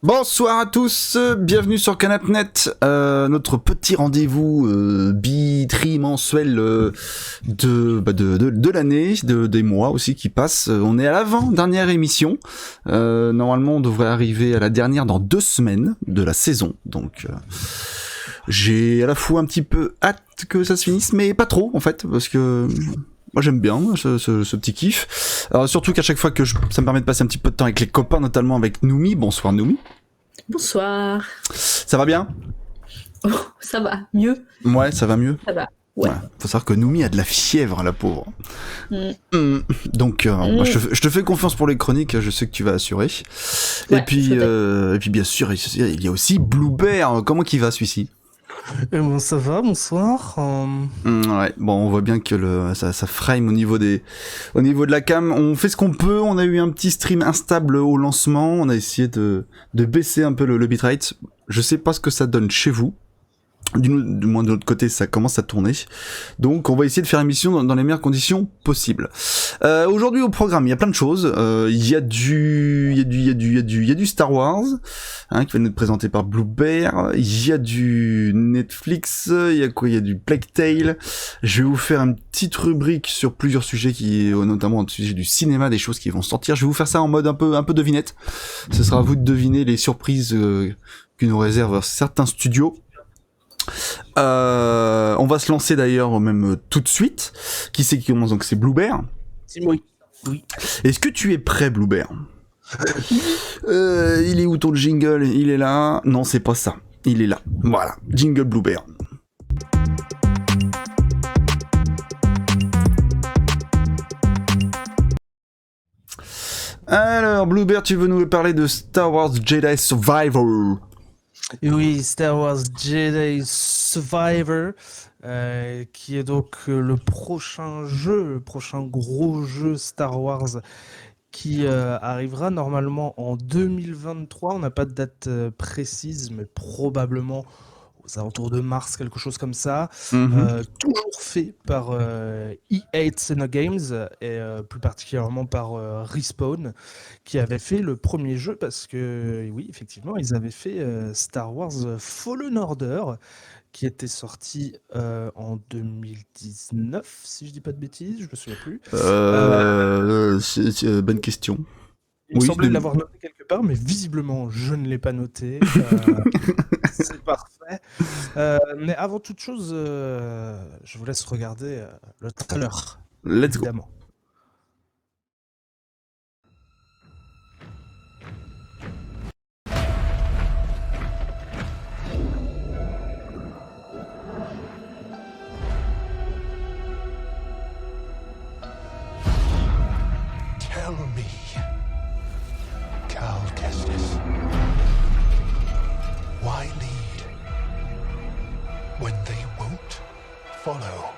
Bonsoir à tous, bienvenue sur Canapnet, notre petit rendez-vous bi-trimensuel de l'année, des mois aussi qui passent. On est à l'avant-dernière émission. Normalement, on devrait arriver à la dernière dans 2 semaines de la saison. Donc, j'ai à la fois un petit peu hâte que ça se finisse, mais pas trop en fait, parce que moi j'aime bien ce petit kiff. Alors, surtout qu'à chaque fois que ça me permet de passer un petit peu de temps avec les copains, notamment avec Noumi. Bonsoir Noumi. Bonsoir. Ça va bien? Oh, ça va, mieux. Ouais, ça va mieux. Ça va, ouais. Faut savoir que Noumi a de la fièvre, la pauvre. Donc, moi, je te fais confiance pour les chroniques, je sais que tu vas assurer. Ouais, et puis bien sûr, il y a aussi Blue Bear. Comment qu'il va celui-ci? Eh ben, ça va, bonsoir. Ouais, bon, on voit bien que ça frame au niveau de la cam. On fait ce qu'on peut. On a eu un petit stream instable au lancement. On a essayé de baisser un peu le bitrate. Je sais pas ce que ça donne chez vous. Du moins de l'autre côté, ça commence à tourner. Donc, on va essayer de faire l'émission dans les meilleures conditions possibles. Aujourd'hui au programme, il y a plein de choses. Il y a du Star Wars, hein, qui va nous être présenté par Blue Bear. Il y a du Netflix. Il y a quoi? Il y a du Plague Tale. Je vais vous faire une petite rubrique sur plusieurs sujets notamment au sujet du cinéma, des choses qui vont sortir. Je vais vous faire ça en mode un peu devinette. Ce sera à vous de deviner les surprises que nous réservent certains studios. On va se lancer d'ailleurs même tout de suite. Qui c'est qui commence? Donc c'est Blue Bear. C'est moi. Oui. Est-ce que tu es prêt, Blue Bear? Il est où ton jingle? Il est là. Non, c'est pas ça. Il est là. Voilà. Jingle Blue Bear. Alors, Blue Bear, tu veux nous parler de Star Wars Jedi Survivor? Oui, Star Wars Jedi Survivor, qui est donc le prochain gros jeu Star Wars qui arrivera normalement en 2023. On n'a pas de date précise, mais probablement aux alentours de mars, quelque chose comme ça. Toujours fait par EA Games et plus particulièrement par Respawn, qui avait fait le premier jeu parce que, oui, effectivement, ils avaient fait Star Wars Fallen Order, qui était sorti en 2019, si je dis pas de bêtises, je me souviens plus. Bonne question. Il me semblait l'avoir noté quelque part, mais visiblement, je ne l'ai pas noté. C'est parfait. Mais avant toute chose, je vous laisse regarder le trailer. Let's évidemment. go. Tell me, Cal Kestis, why lead when they won't follow?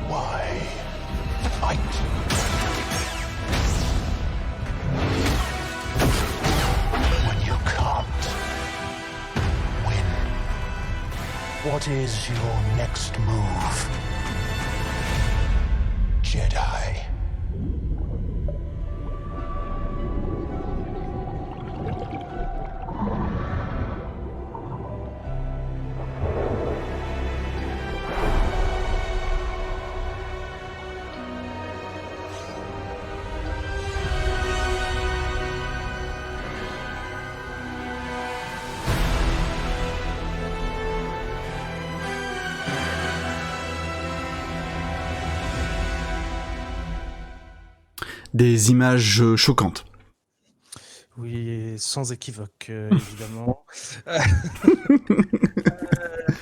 Why fight when you can't win? What is your next move, Jedi? Des images choquantes. Oui, sans équivoque, évidemment.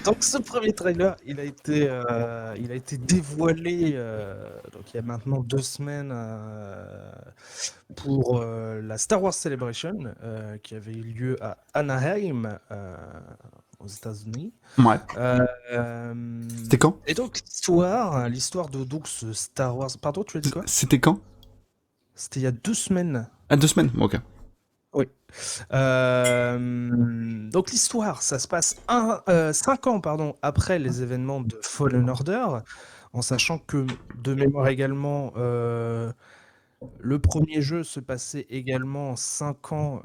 Donc ce premier trailer, il a été dévoilé donc il y a maintenant 2 semaines pour la Star Wars Celebration qui avait eu lieu à Anaheim aux États-Unis. Ouais. C'était quand? Et donc l'histoire de donc ce Star Wars. Pardon, tu as dit quoi? C'était quand? C'était il y a 2 semaines. Ah, 2 semaines, ok. Oui. Donc l'histoire, ça se passe 5 ans après les événements de Fallen Order, en sachant que, de mémoire également, Le premier jeu se passait également 5 ans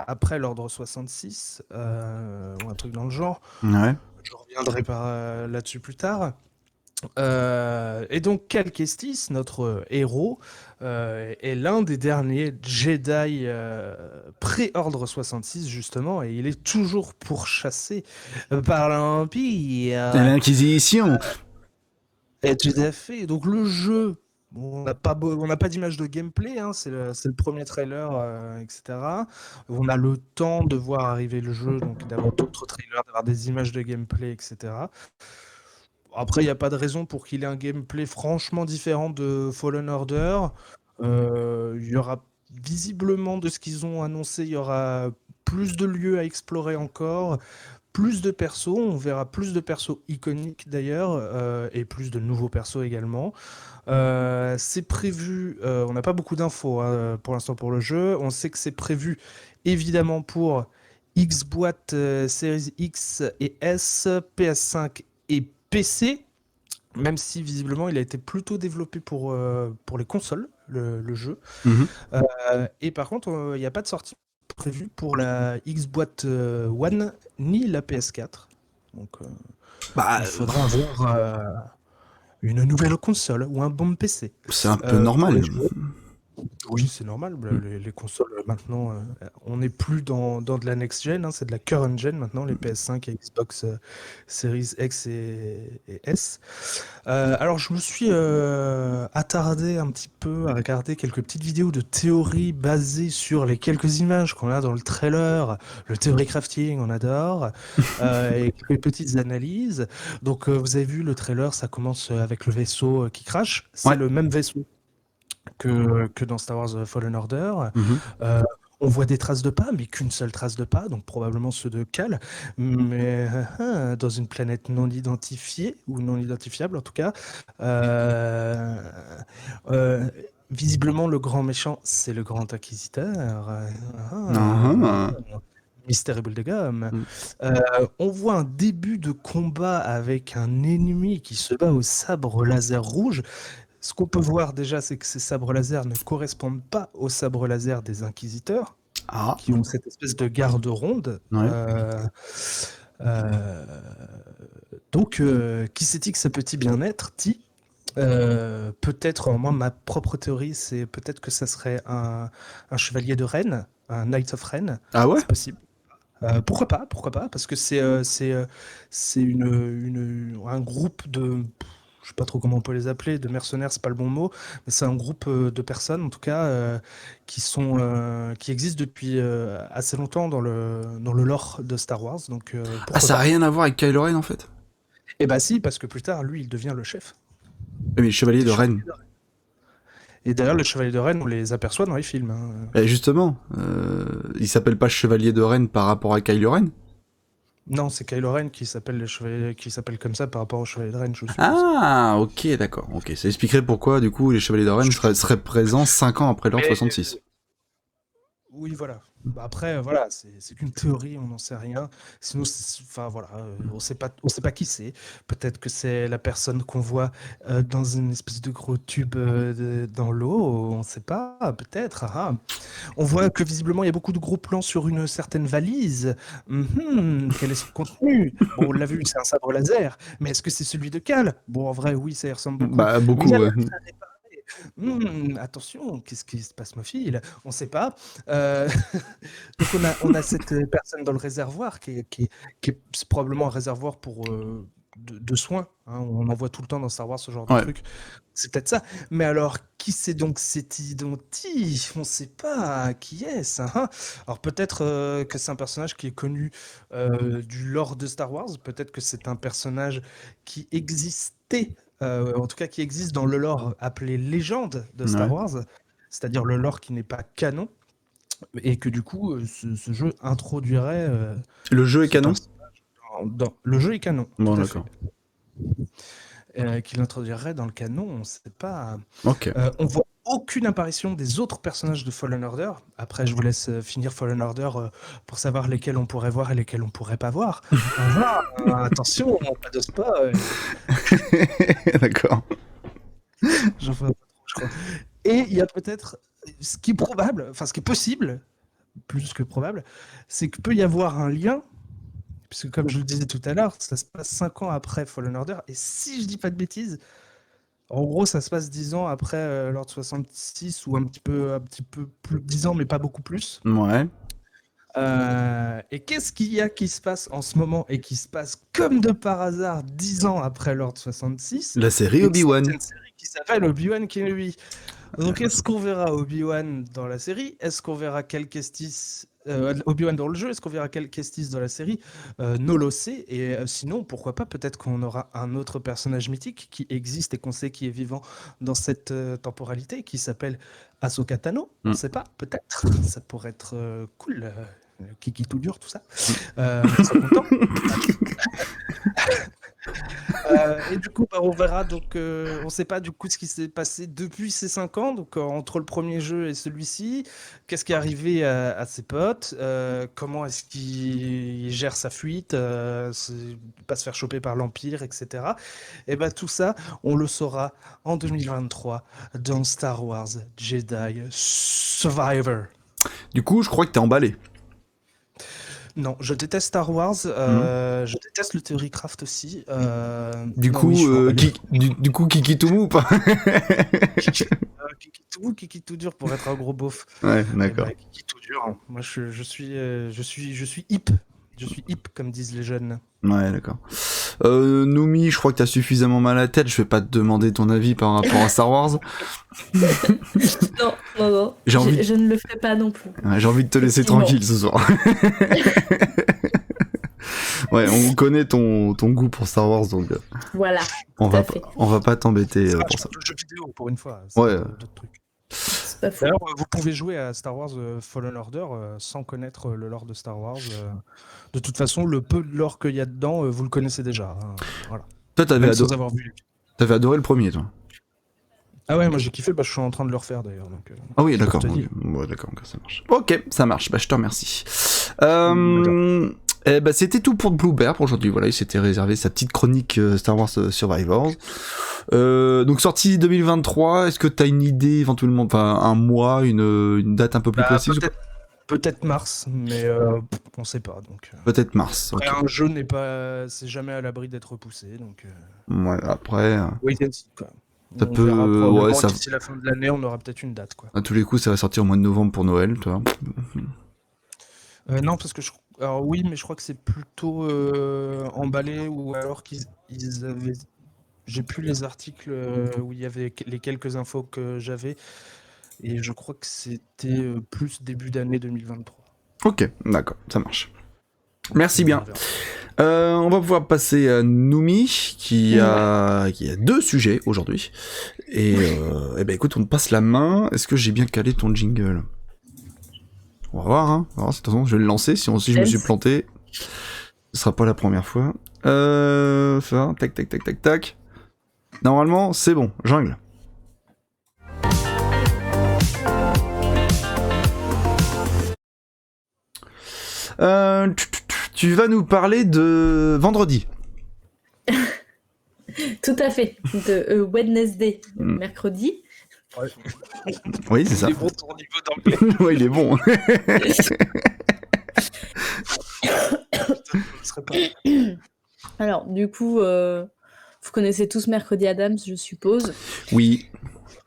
après l'Ordre 66, ou un truc dans le genre. Ouais. Je reviendrai là-dessus plus tard. Et donc Cal Kestis, notre héros, est l'un des derniers Jedi pré-Ordre 66 justement, et il est toujours pourchassé par Et l'Empire. l'Inquisition. Et tout à fait. Donc le jeu, bon, on n'a pas d'image de gameplay, hein, c'est le premier trailer, etc. On a le temps de voir arriver le jeu, donc d'avoir d'autres trailers, d'avoir des images de gameplay, etc. Après, il n'y a pas de raison pour qu'il ait un gameplay franchement différent de Fallen Order. Il y aura visiblement, de ce qu'ils ont annoncé, il y aura plus de lieux à explorer encore, plus de persos, on verra plus de persos iconiques d'ailleurs, et plus de nouveaux persos également. C'est prévu, on n'a pas beaucoup d'infos hein, pour l'instant pour le jeu, on sait que c'est prévu évidemment pour Xbox Series X et S, PS5 et PC, même si visiblement il a été plutôt développé pour les consoles, le jeu. Mhm. Et par contre, il n'y a pas de sortie prévue pour la Xbox One ni la PS4. Donc Bah, il faudra avoir une nouvelle console ou un bon PC. c'est un peu pour normal. les jeux. Oui, c'est normal. Les consoles, maintenant, on n'est plus dans de la next-gen, hein, c'est de la current-gen maintenant, les PS5 et Xbox Series X et S. Alors, je me suis attardé un petit peu à regarder quelques petites vidéos de théorie basées sur les quelques images qu'on a dans le trailer, le theory crafting, on adore, et quelques petites analyses. Donc, vous avez vu, le trailer, ça commence avec le vaisseau qui crash. C'est Ouais. le même vaisseau que dans Star Wars Fallen Order. Mhm. On voit des traces de pas, mais qu'une seule trace de pas, donc probablement ceux de Cal, mais dans une planète non identifiée, ou non identifiable en tout cas. Visiblement, le grand méchant, c'est le grand inquisiteur. Mystère et boule de gomme. On voit un début de combat avec un ennemi qui se bat au sabre laser rouge. Ce qu'on peut voir déjà, c'est que ces sabres laser ne correspondent pas aux sabres laser des inquisiteurs, Ah. qui ont cette espèce de garde ronde. Ouais. Donc, qui s'est dit que ça peut-il bien être dit peut-être, moi, ma propre théorie, c'est peut-être que ça serait un chevalier de Rennes, un Knight of Rennes. Ah ouais. C'est possible. Pourquoi pas, parce que c'est un groupe de, je sais pas trop comment on peut les appeler, de mercenaires, c'est pas le bon mot, mais c'est un groupe de personnes, en tout cas, qui existent depuis assez longtemps dans le lore de Star Wars. Donc, Ah, ça a rien à voir avec Kylo Ren en fait. Eh bah si, parce que plus tard, lui, il devient le chef. Mais Chevalier de Rennes. Et d'ailleurs, les chevaliers de Rennes, on les aperçoit dans les films. Hein. Et justement, il s'appelle pas Chevalier de Rennes par rapport à Kylo Ren. Non, c'est Kylo Ren qui s'appelle comme ça par rapport aux chevaliers de Rennes, je suppose. Ah, ok, d'accord. Ok, ça expliquerait pourquoi, du coup, les Chevaliers de Rennes seraient présents 5 ans après l'Ordre 66. Oui, voilà. Bah après, voilà, c'est qu'une théorie, on n'en sait rien. Sinon, enfin voilà, on sait pas qui c'est. Peut-être que c'est la personne qu'on voit dans une espèce de gros tube dans l'eau. On sait pas, peut-être. Ah. On voit que visiblement il y a beaucoup de gros plans sur une certaine valise. Quel est son contenu? Bon, on l'a vu, c'est un sabre laser. Mais est-ce que c'est celui de Cal? Bon, en vrai, oui, ça y ressemble beaucoup. Bah, beaucoup, Mais il y a ouais. personne à réparer. Attention, qu'est-ce qui se passe, Mophile? On sait pas. Donc on a cette personne dans le réservoir qui est probablement un réservoir pour de soins. Hein. On en voit tout le temps dans Star Wars ce genre de Ouais. truc. C'est peut-être ça. Mais alors, qui c'est donc cet identif? On sait pas qui est-ce. Hein. Alors peut-être que c'est un personnage qui est connu du lore de Star Wars. Peut-être que c'est un personnage qui existait. En tout cas qui existe dans le lore appelé légende de Star Ouais. Wars, c'est-à-dire le lore qui n'est pas canon, et que du coup ce jeu introduirait Le jeu est ce canon. personnage le jeu est canon. Bon, tout à d'accord. fait. Qu'il introduirait dans le canon, on ne sait pas. Ok. On voit aucune apparition des autres personnages de Fallen Order. Après, je vous laisse finir Fallen Order pour savoir lesquels on pourrait voir et lesquels on pourrait pas voir. Attention, pas de spoil. D'accord. J'en ferai pas trop. je crois. Et il y a peut-être ce qui est probable, enfin ce qui est possible, plus que probable, c'est qu'il peut y avoir un lien, puisque comme je le disais tout à l'heure, ça se passe 5 ans après Fallen Order, et si je dis pas de bêtises, en gros ça se passe 10 ans après l'Ordre 66, ou un petit peu plus de 10 ans, mais pas beaucoup plus. Ouais. Et qu'est-ce qu'il y a qui se passe en ce moment et qui se passe comme de par hasard 10 ans après l'Ordre 66? La série C'est Obi-Wan. une série qui s'appelle Obi-Wan Kenobi. Donc est-ce qu'on verra Obi-Wan dans la série? Est-ce qu'on verra Cal Kestis Obi-Wan dans le jeu? Est-ce qu'on verra Cal Kestis dans la série? Nolo sait. Et sinon, pourquoi pas, peut-être qu'on aura un autre personnage mythique qui existe et qu'on sait qui est vivant dans cette temporalité, qui s'appelle Ahsoka Tano. On ne sait pas, peut-être. Ça pourrait être cool. Kiki tout dur, tout ça. On sera content. Et du coup, on verra. Donc, on ne sait pas du coup ce qui s'est passé depuis ces 5 ans. Donc, entre le premier jeu et celui-ci, qu'est-ce qui est arrivé à ses potes? Comment est-ce qu'il gère sa fuite? Pas se faire choper par l'Empire, etc. Et ben tout ça, on le saura en 2023 dans Star Wars Jedi Survivor. Du coup, je crois que t'es emballé. Non, je déteste Star Wars. Je déteste le Theorycraft aussi. Du non, coup, oui, je suis emballé. du coup, Kiki Toumou ou pas? Kiki tout dur pour être un gros beauf. Ouais, Eh d'accord. ben, Kiki tout dur, hein. Moi, je suis hip. Je suis hip, comme disent les jeunes. Ouais, d'accord. Noumi, je crois que t'as suffisamment mal à la tête. Je vais pas te demander ton avis par rapport à Star Wars. Non. J'ai envie- Je ne le ferai pas non plus. Ouais, j'ai envie de te laisser Effectivement. tranquille ce soir. Ouais, on connaît ton goût pour Star Wars, donc Voilà. on Tout à va fait. on va pas t'embêter Ah, pour je ça. parle de jeux vidéo pour une fois. C'est Ouais. d'autres trucs. C'est pas faux. D'ailleurs, vous pouvez jouer à Star Wars Fallen Order sans connaître le lore de Star Wars. De toute façon, le peu de lore qu'il y a dedans, vous le connaissez déjà. Hein. Voilà. Toi, Même sans avoir vu. t'avais adoré le premier, toi. Ah ouais, moi j'ai kiffé, je suis en train de le refaire d'ailleurs. Donc, Ah oui, pour d'accord. te dire. Ouais, d'accord, ok, ça marche. Ok, ça marche. Bah, je te remercie. C'était tout pour Blue Bear pour aujourd'hui. Voilà, il s'était réservé sa petite chronique Star Wars Survivors. Donc sortie 2023. Est-ce que t'as une idée éventuellement, enfin un mois, une date un peu plus précise ou pas? Peut-être mars, mais on sait pas. Donc, Peut-être mars. Ok. un jeu c'est jamais à l'abri d'être repoussé. Donc, Ouais, après, wait and see, quoi. Ça On peut- verra probablement ouais, ça- d'ici la fin de l'année, on aura peut-être une date, quoi. à tous les coups, ça va sortir au mois de novembre pour Noël, tu vois. Non, parce que alors oui, mais je crois que c'est plutôt emballé, ou alors qu'ils avaient. J'ai plus les articles où il y avait les quelques infos que j'avais, et je crois que c'était plus début d'année 2023. Ok, d'accord, ça marche. Merci bien. On verra. On va pouvoir passer à Noumi qui a 2 sujets aujourd'hui. Et ben écoute, on te passe la main. Est-ce que j'ai bien calé ton jingle? On va voir, hein. On va voir, de toute façon, je vais le lancer. Si je me suis planté, ce sera pas la première fois. Ça, tac. Normalement, c'est bon. Jungle. Tu vas nous parler de vendredi. Tout à fait. De Wednesday, mercredi. Oui, c'est ça. Il est bon ton niveau d'anglais. Ouais, il est bon. Ce serait pas. Alors, du coup, vous connaissez tous Mercredi Adams, je suppose. Oui.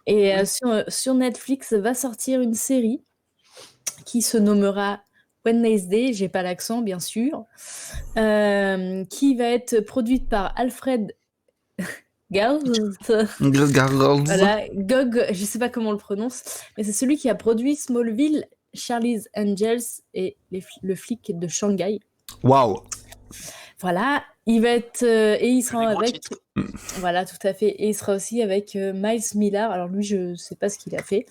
Et sur Netflix va sortir une série qui se nommera Wednesday, j'ai pas l'accent bien sûr, qui va être produite par Alfred Galt. Voilà, Gog, je sais pas comment on le prononce, mais c'est celui qui a produit Smallville, Charlie's Angels et le flic de Shanghai. Waouh. Voilà, il va être et il sera Des gros avec. titres. Voilà, tout à fait. Et il sera aussi avec Miles Millar. Alors lui, je sais pas ce qu'il a fait.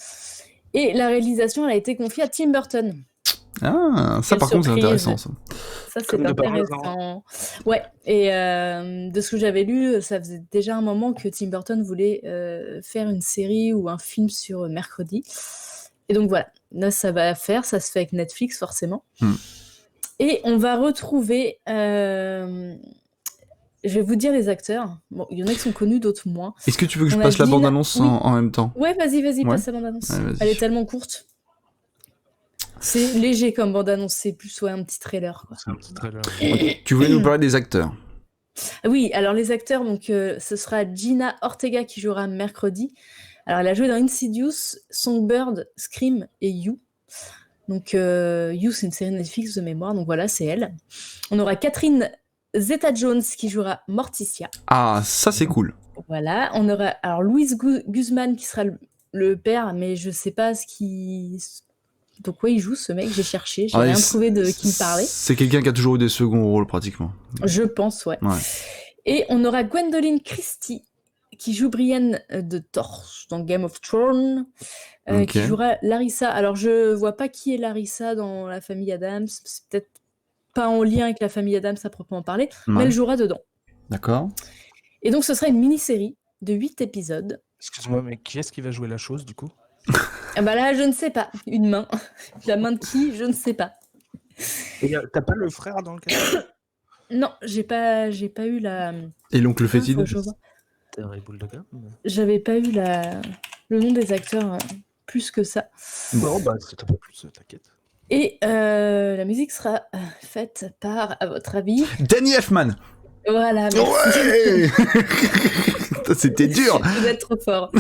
Et la réalisation, elle a été confiée à Tim Burton. Ah, ça Quelle par contre, c'est surprise. intéressant, ça. Ça, c'est Comme de par intéressant. Ouais, et de ce que j'avais lu, ça faisait déjà un moment que Tim Burton voulait faire une série ou un film sur Mercredi. Et donc voilà, là, ça va faire. Ça se fait avec Netflix, forcément. Et on va retrouver Je vais vous dire les acteurs. Bon, il y en a qui sont connus, d'autres moins. Est-ce que tu veux que je On a passe la Gina- bande-annonce oui. en même temps? Ouais, vas-y, Ouais. passe la bande-annonce. Ouais, vas-y. Elle est tellement courte. C'est léger comme bande-annonce, c'est plus un petit trailer, quoi. C'est un petit trailer. Tu voulais nous parler des acteurs. Oui, alors les acteurs, donc ce sera Gina Ortega qui jouera mercredi. Alors elle a joué dans Insidious, Songbird, Scream et You. Donc You, c'est une série Netflix de mémoire, donc voilà, c'est elle. On aura Catherine Zeta-Jones qui jouera Morticia. Ah, ça c'est cool. Voilà, on aura alors Luis Guzman qui sera le père, mais je sais pas de quoi il joue ce mec, j'ai cherché, j'ai Ouais, rien trouvé de qui me parlait. C'est quelqu'un qui a toujours eu des seconds rôles pratiquement. Je pense, ouais. Ouais. Et on aura Gwendoline Christie qui joue Brienne de Torch dans Game of Thrones, Ok. qui jouera Larissa. Alors je vois pas qui est Larissa dans la famille Adams, c'est peut-être pas en lien avec la famille Adams à proprement parler, mais Ouais. elle jouera dedans. D'accord. Et donc ce sera une mini-série de 8 épisodes. Excuse-moi, mais qui est-ce qui va jouer la chose, du coup? Ah bah là, je ne sais pas. Une main. La main de qui? Je ne sais pas. Et t'as pas le frère dans le cas? Non, j'ai pas eu la... Et l'oncle fétide? Faut que je vois. Terrible de gamme. J'avais pas eu le nom des acteurs plus que ça. Bon, bah, c'est un peu plus, t'inquiète. Et la musique sera faite par, à votre avis... Danny Elfman. Voilà, merci. Ouais. Putain, c'était dur. Vous êtes trop fort.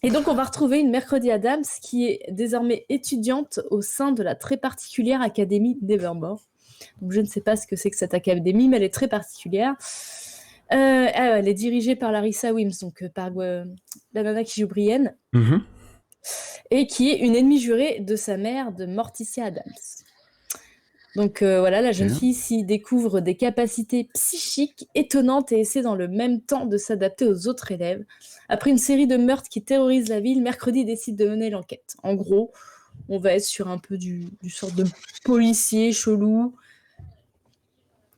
Et donc, on va retrouver une Mercredi Adams qui est désormais étudiante au sein de la très particulière Académie d'Evermore. Donc, je ne sais pas ce que c'est que cette académie, mais elle est très particulière. Elle est dirigée par Larissa Wims, donc par la nana qui joue Brienne, Mhm. et qui est une ennemie jurée de sa mère, de Morticia Adams. Donc voilà, la jeune Bien. fille s'y découvre des capacités psychiques étonnantes et essaie dans le même temps de s'adapter aux autres élèves. Après une série de meurtres qui terrorisent la ville, Mercredi décide de mener l'enquête. En gros, on va être sur un peu du sort de policier chelou.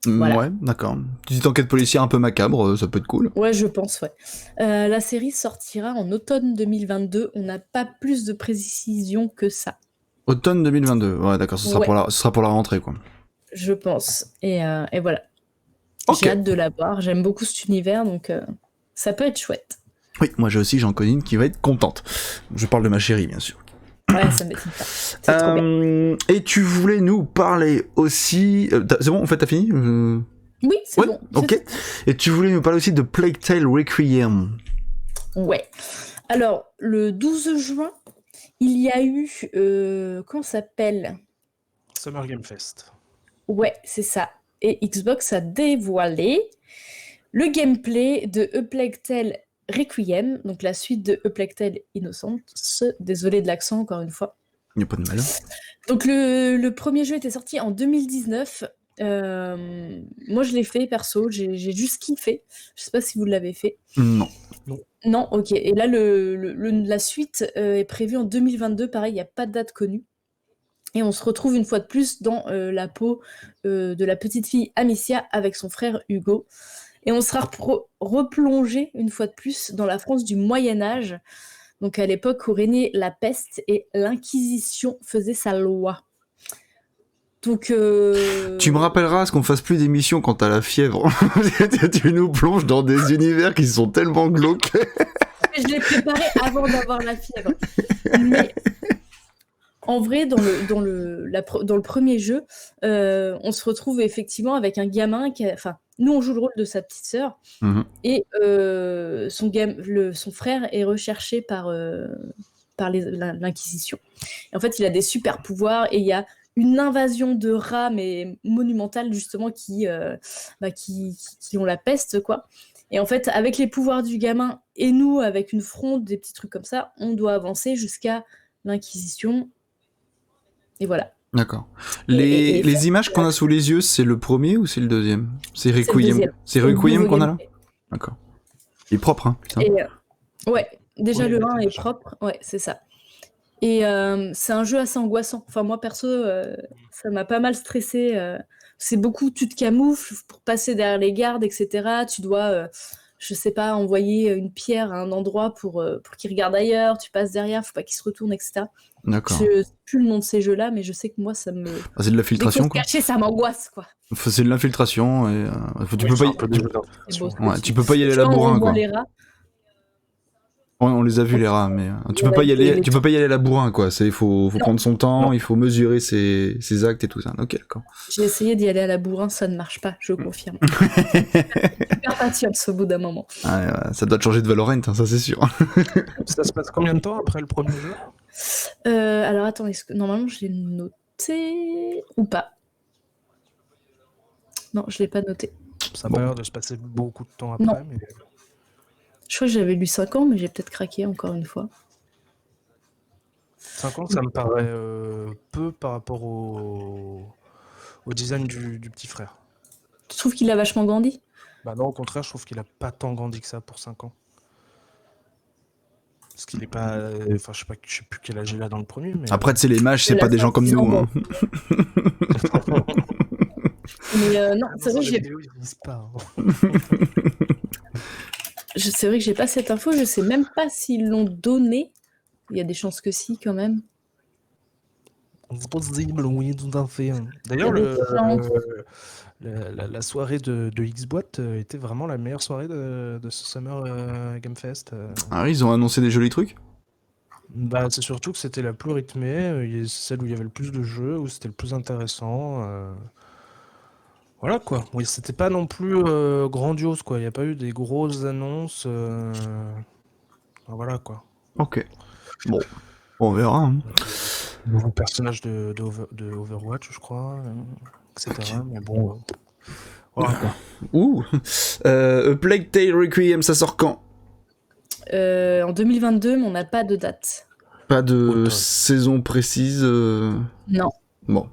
Voilà. Ouais, d'accord. Petite enquête policière un peu macabre, ça peut être cool. Ouais, je pense, ouais. La série sortira en automne 2022. On n'a pas plus de précision que ça, Automne 2022. Ouais, d'accord, ce sera Ouais. ce sera pour la rentrée, quoi. je pense. Et voilà. Ok. J'ai hâte de la voir. J'aime beaucoup cet univers, donc ça peut être chouette. Oui, moi j'en connais une qui va être contente. Je parle de ma chérie, bien sûr. Ouais, ça m'étonne pas. C'est trop bien. Et tu voulais nous parler aussi... c'est bon, en fait, t'as fini Oui, c'est Ouais, bon. ok. Et tu voulais nous parler aussi de Plague Tale Requiem. Ouais. Alors, le 12 juin, il y a eu... comment ça s'appelle? Summer Game Fest. Ouais, c'est ça. Et Xbox a dévoilé le gameplay de A Plague Tale Requiem, donc la suite de A Plague Tale Innocence. Désolé de l'accent, encore une fois. Il n'y a pas de mal. Donc le premier jeu était sorti en 2019. Moi, je l'ai fait, perso. J'ai juste kiffé. Je sais pas si vous l'avez fait. Non. Non, ok. Et là, la suite est prévue en 2022. Pareil, il n'y a pas de date connue. Et on se retrouve une fois de plus dans la peau de la petite fille Amicia avec son frère Hugo. Et on sera replongé une fois de plus dans la France du Moyen-Âge. Donc à l'époque où régnait la peste et l'Inquisition faisait sa loi. Donc... Tu me rappelleras ce qu'on fasse plus d'émissions quand t'as la fièvre. Tu nous plonges dans des univers qui sont tellement glauques. Je l'ai préparé avant d'avoir la fièvre. Mais en vrai, dans le premier jeu, on se retrouve effectivement avec un gamin qui enfin, nous, on joue le rôle de sa petite sœur. Mhm. Et son frère est recherché par l'Inquisition. Et en fait, il a des super pouvoirs et il y a une invasion de rats, mais monumentale, justement, qui ont la peste, quoi. Et en fait, avec les pouvoirs du gamin et nous, avec une fronde, des petits trucs comme ça, on doit avancer jusqu'à l'Inquisition. Et voilà. D'accord. Et Les images qu'on a sous les yeux, c'est le premier ou c'est le deuxième? C'est Requiem. deuxième. C'est le Requiem nouveau qu'on a là? gameplay. D'accord. Il est propre, hein, putain. Et, ouais, déjà Oui, le il 1 était est déjà. propre, ouais, c'est ça. Et c'est un jeu assez angoissant. Enfin, moi, perso, ça m'a pas mal stressé. C'est beaucoup, tu te camoufles pour passer derrière les gardes, etc. Tu dois je sais pas, envoyer une pierre à un endroit pour qu'il regarde ailleurs, tu passes derrière, faut pas qu'il se retourne, etc. D'accord. Je sais plus le nom de ces jeux-là, mais je sais que moi, ça me... Ah, c'est de Les l'infiltration, choses quoi. cachées, ça m'angoisse, quoi. C'est de l'infiltration, et tu Oui, peux c'est pas un peu des jeux d'infiltration. C'est beau. Ouais, tu peux pas y aller à Tu la vois, on bourrin, voit quoi. les rats. On les a vus, les rats, mais tu peux Ouais, pas y aller, les tu peux pas y aller à la bourrin, quoi. Il faut Non. prendre son temps, Non. il faut mesurer ses actes et tout ça. Ok, d'accord. J'ai essayé d'y aller à la bourrin, ça ne marche pas, je confirme. Super patience au bout d'un moment. Ouais, ça doit te changer de Valorant, hein, ça c'est sûr. Ça se passe combien de temps après le premier jeu? Alors attends, normalement je l'ai noté ou pas? Non, je l'ai pas noté. Ça a pas l'air de se passer beaucoup de temps après, Non. mais... Je crois que j'avais lu 5 ans, mais j'ai peut-être craqué encore une fois. 5 ans, ça me paraît peu par rapport au design du petit frère. Tu trouves qu'il a vachement grandi? Bah non, au contraire, je trouve qu'il a pas tant grandi que ça pour 5 ans. Parce qu'il est pas... Enfin, je sais plus quel âge il a dans le premier, mais... Après, tu sais, les mages, c'est Il pas a des gens comme 5 nous. ans, Hein. Mais non, c'est vrai que j'ai... vidéo, ils disent pas. C'est vrai que j'ai pas cette info, je sais même pas s'ils l'ont donné. Il y a des chances que si, quand même. C'est possible, oui, tout à fait. D'ailleurs, Il y a des chances. la soirée de X-Boîte était vraiment la meilleure soirée de ce Summer Game Fest. Ah, ils ont annoncé des jolis trucs. Bah, c'est surtout que c'était la plus rythmée, c'est celle où il y avait le plus de jeux, où c'était le plus intéressant. Voilà quoi. Oui, c'était pas non plus grandiose quoi. Il n'y a pas eu des grosses annonces. Voilà quoi. Ok. Bon, on verra. Hein. Nouveau personnage de Overwatch, je crois, etc. Ok. Mais bon. Voilà quoi. Ouh. A Plague Tale Requiem, ça sort quand? En 2022, mais on n'a pas de date. Pas de Automne. saison précise. Non. Bon.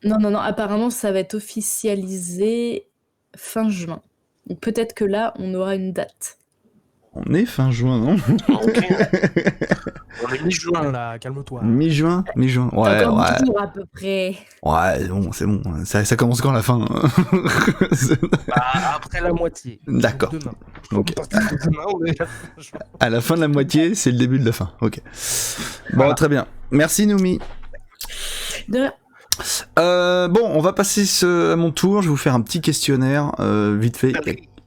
Non. Apparemment, ça va être officialisé fin juin. Donc, peut-être que là, on aura une date. On est fin juin, non? Ok. On est mi-juin là, calme-toi. Mi-juin. Ouais, Encore ouais. 10 jours à peu près. Ouais, bon, c'est bon. Ça commence quand la fin? Bah, après la moitié. D'accord. Demain. Ok. À partir de demain, on est à fin. À la fin de la moitié, c'est le début de la fin. Ok. Bon, Voilà. très bien. Merci, Noumi. De rien. Bon, on va passer à mon tour. Je vais vous faire un petit questionnaire, vite fait.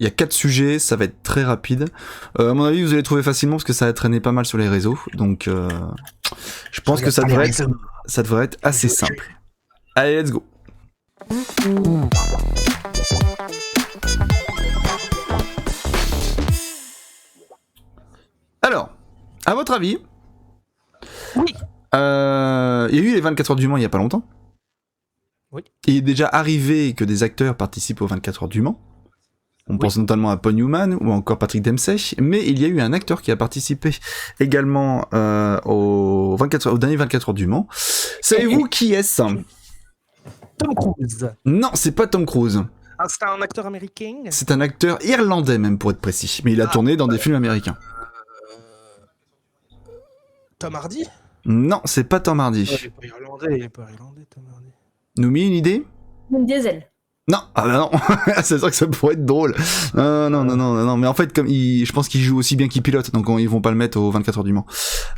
Il y a 4 sujets, ça va être très rapide. À mon avis, vous allez trouver facilement parce que ça a traîné pas mal sur les réseaux. Donc, je pense que ça devrait être assez simple. Allez, let's go. Alors, à votre avis, Oui. il y a eu les 24 heures du Mans il y a pas longtemps. Oui. Il est déjà arrivé que des acteurs participent aux 24 heures du Mans. On pense notamment à Paul Newman ou encore Patrick Dempsey, mais il y a eu un acteur qui a participé également aux derniers 24 heures du Mans. Savez-vous qui est-ce? Tom Cruise. Non, c'est pas Tom Cruise. Ah, c'est un acteur américain. C'est un acteur irlandais même pour être précis, mais il a tourné dans des films américains. Tom Hardy. Non, c'est pas Tom Hardy. Il est pas irlandais, Tom Hardy. Noumi, une idée? Vin Diesel. Non, ah bah non, c'est sûr que ça pourrait être drôle. Non, mais en fait, comme je pense qu'il joue aussi bien qu'il pilote, donc ils vont pas le mettre aux 24 heures du Mans.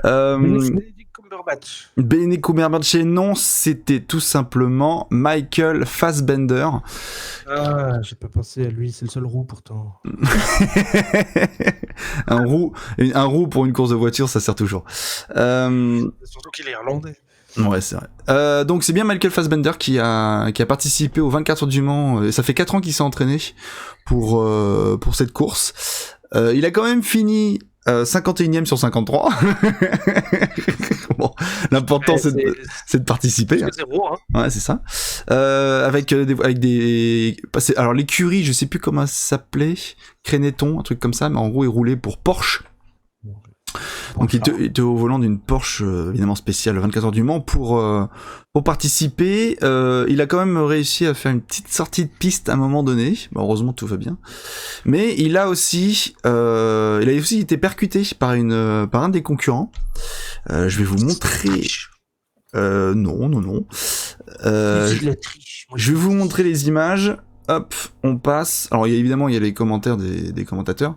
Benedict Cumberbatch. Benedict Cumberbatch, non, c'était tout simplement Michael Fassbender. Ah, j'ai pas pensé à lui, c'est le seul roux pourtant. un roux pour une course de voiture, ça sert toujours. Surtout qu'il est irlandais. Ouais, c'est vrai. Donc c'est bien Michael Fassbender qui a participé aux 24 heures du Mans. Et ça fait 4 ans qu'il s'est entraîné pour cette course. Il a quand même fini 51ème sur 53. Bon, l'important c'est de participer. C'est zéro, hein. Ouais, c'est ça. Avec des alors l'écurie, je sais plus comment ça s'appelait, Créneton, un truc comme ça, mais en gros il roulait pour Porsche. Donc il était au volant d'une Porsche évidemment spéciale 24 heures du Mans pour participer. Il a quand même réussi à faire une petite sortie de piste à un moment donné. Bon, heureusement tout va bien. Mais il a aussi été percuté par un des concurrents. Je vais vous montrer. Non. Je vais vous montrer les images. hop, on passe. Alors évidemment il y a les commentaires des commentateurs,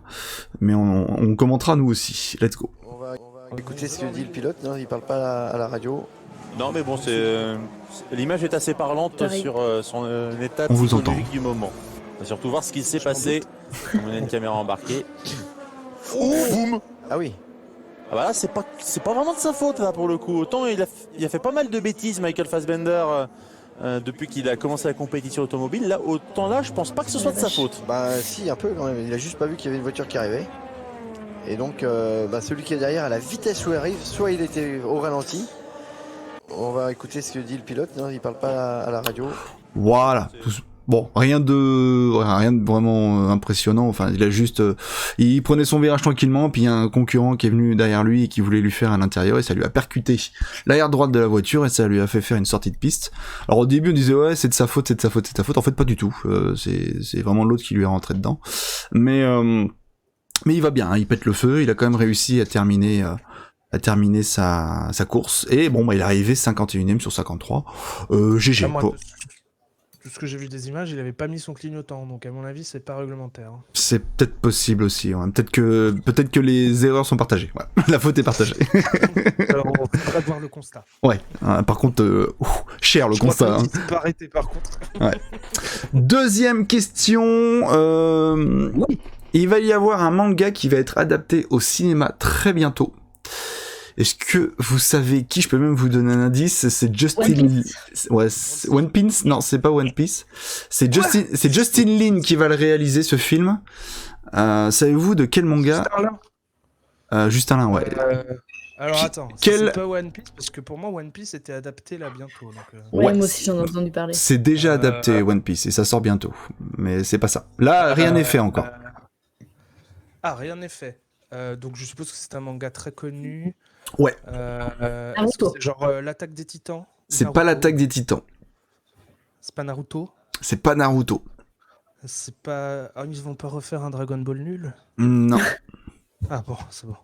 mais on commentera nous aussi. Let's go. On va écouter ce que dit le pilote, non, il parle pas à la radio. Non mais bon, l'image est assez parlante Pareil. sur son état On vous psychologique du moment. On va surtout voir ce qui s'est passé. Comme on a une caméra embarquée. Boum. Ah oui. Ah bah là c'est pas vraiment de sa faute là pour le coup. Autant il a fait pas mal de bêtises Michael Fassbender depuis qu'il a commencé la compétition automobile. Là autant là je pense pas que ce soit de sa faute. Bah si, un peu quand même. Il a juste pas vu qu'il y avait une voiture qui arrivait. Et donc celui qui est derrière, à la vitesse où il arrive, soit il était au ralenti. On va écouter ce que dit le pilote, non, il parle pas à la radio. Voilà. Bon, rien de vraiment impressionnant. Enfin, il a juste, il prenait son virage tranquillement, puis il y a un concurrent qui est venu derrière lui et qui voulait lui faire à l'intérieur et ça lui a percuté l'arrière droite de la voiture et ça lui a fait faire une sortie de piste. Alors au début on disait ouais c'est de sa faute, c'est de sa faute, c'est de sa faute. En fait pas du tout. C'est vraiment l'autre qui lui est rentré dedans. Mais il va bien, hein, il pète le feu. Il a quand même réussi à terminer sa course et bon bah il est arrivé 51ème sur 53. GG. Tout ce que j'ai vu des images, il avait pas mis son clignotant, donc à mon avis, c'est pas réglementaire. C'est peut-être possible aussi. Ouais. Peut-être que les erreurs sont partagées. Ouais. La faute est partagée. Alors, on va voir le constat. Ouais. Par contre, cher le constat. Je crois pas arrêté par contre. Ouais. Deuxième question. Oui. Il va y avoir un manga qui va être adapté au cinéma très bientôt. Est-ce que vous savez qui? Je peux même vous donner un indice. C'est Justin. One Piece. Non, c'est pas One Piece. C'est Justin Lin qui va le réaliser ce film. Savez-vous de quel manga? Justin Lin, ouais. Alors attends, c'est pas One Piece parce que pour moi One Piece était adapté là bientôt. Donc, Ouais, moi aussi j'en ai entendu parler. C'est déjà adapté One Piece et ça sort bientôt. Mais c'est pas ça. Là, rien n'est fait encore. Rien n'est fait. Donc je suppose que c'est un manga très connu. Ouais. Est-ce que c'est genre l'attaque des Titans? C'est pas l'attaque des Titans. C'est pas Naruto? C'est pas Naruto. C'est pas. Ah, ils vont pas refaire un Dragon Ball nul? Non. Ah bon, c'est bon.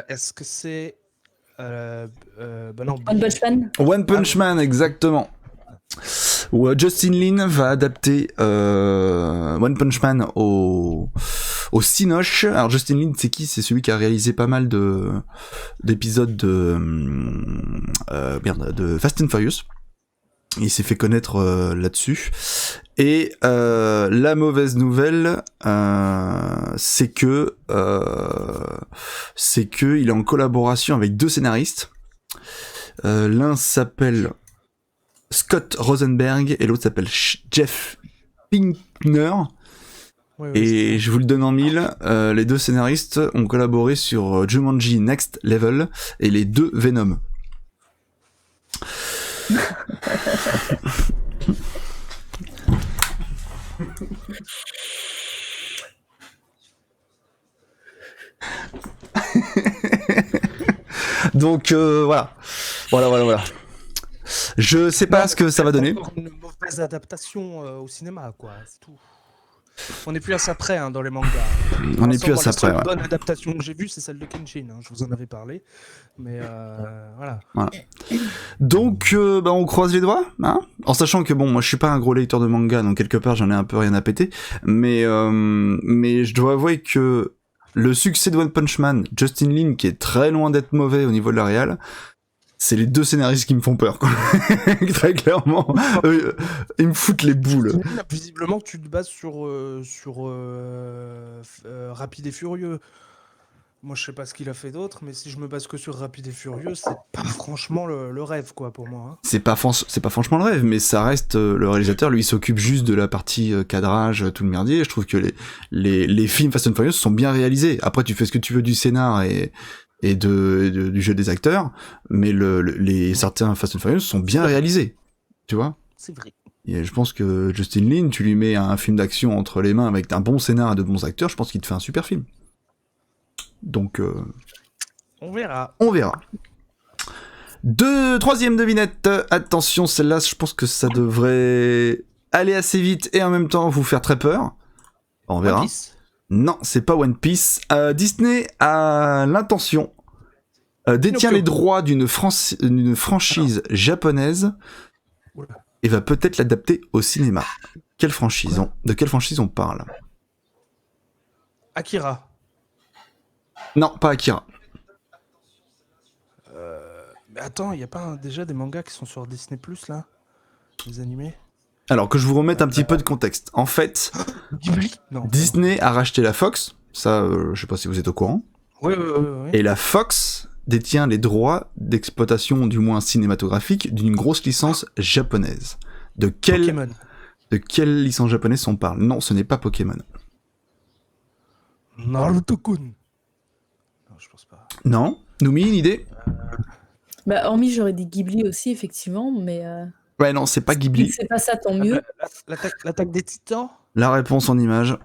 Est-ce que c'est. Bah non. One Punch Man. One Punch Man, exactement. Où Justin Lin va adapter One Punch Man au Cinoche. Alors Justin Lin, c'est qui? C'est celui qui a réalisé pas mal d'épisodes de Fast and Furious. Il s'est fait connaître là-dessus. Et la mauvaise nouvelle, c'est que il est en collaboration avec deux scénaristes. L'un s'appelle Scott Rosenberg et l'autre s'appelle Jeff Pinkner. Et je vous le donne en mille, les deux scénaristes ont collaboré sur Jumanji Next Level et les deux Venom. Donc voilà. Je sais pas ce que ça va donner. Une mauvaise adaptation au cinéma, quoi. C'est tout. On n'est plus à ça près dans les mangas. On n'est plus à ça près. La bonne adaptation que j'ai vue, c'est celle de Kenshin. Je vous en avais parlé. Mais voilà. Donc, on croise les doigts, hein, en sachant que bon, moi je suis pas un gros lecteur de manga, donc quelque part j'en ai un peu rien à péter. Mais je dois avouer que le succès de One Punch Man, Justin Lin, qui est très loin d'être mauvais au niveau de la réal, c'est les deux scénaristes qui me font peur, quoi. Très clairement, ils me foutent les boules. Visiblement, tu te bases sur Rapide et Furieux. Moi, je sais pas ce qu'il a fait d'autre, mais si je me base que sur Rapide et Furieux, c'est pas franchement le rêve, quoi, pour moi. Hein. C'est pas franchement le rêve, mais ça reste le réalisateur. Lui, il s'occupe juste de la partie cadrage, tout le merdier. Je trouve que les films Fast and Furious sont bien réalisés. Après, tu fais ce que tu veux du scénar et du jeu des acteurs, mais certains Fast and Furious sont bien réalisés, tu vois. C'est vrai. Et je pense que Justin Lin, tu lui mets un film d'action entre les mains avec un bon scénar et de bons acteurs, je pense qu'il te fait un super film. Donc, on verra. Troisième devinette. Attention, celle-là, je pense que ça devrait aller assez vite et en même temps vous faire très peur. On verra. One Piece. Non, c'est pas One Piece. Disney a l'intention, détient les droits d'une franchise japonaise et va peut-être l'adapter au cinéma. quelle franchise on parle? Akira. Non, pas Akira. Mais attends, il n'y a pas déjà des mangas qui sont sur Disney+, là? Les animés? Alors que je vous remette un petit peu de contexte. En fait, Ghibli? Non. Disney a racheté la Fox, ça je sais pas si vous êtes au courant, Oui. et la Fox détient les droits d'exploitation, du moins cinématographique, d'une grosse licence japonaise. De Pokémon. quelle licence japonaise on parle? Non, ce n'est pas Pokémon. Naruto-kun. Non, je pense pas. Non? Noumi, une idée? Bah, hormis, j'aurais dit Ghibli aussi, effectivement, mais Ouais, non, c'est pas si Ghibli. c'est pas ça, tant mieux. L'attaque des titans? La réponse en image.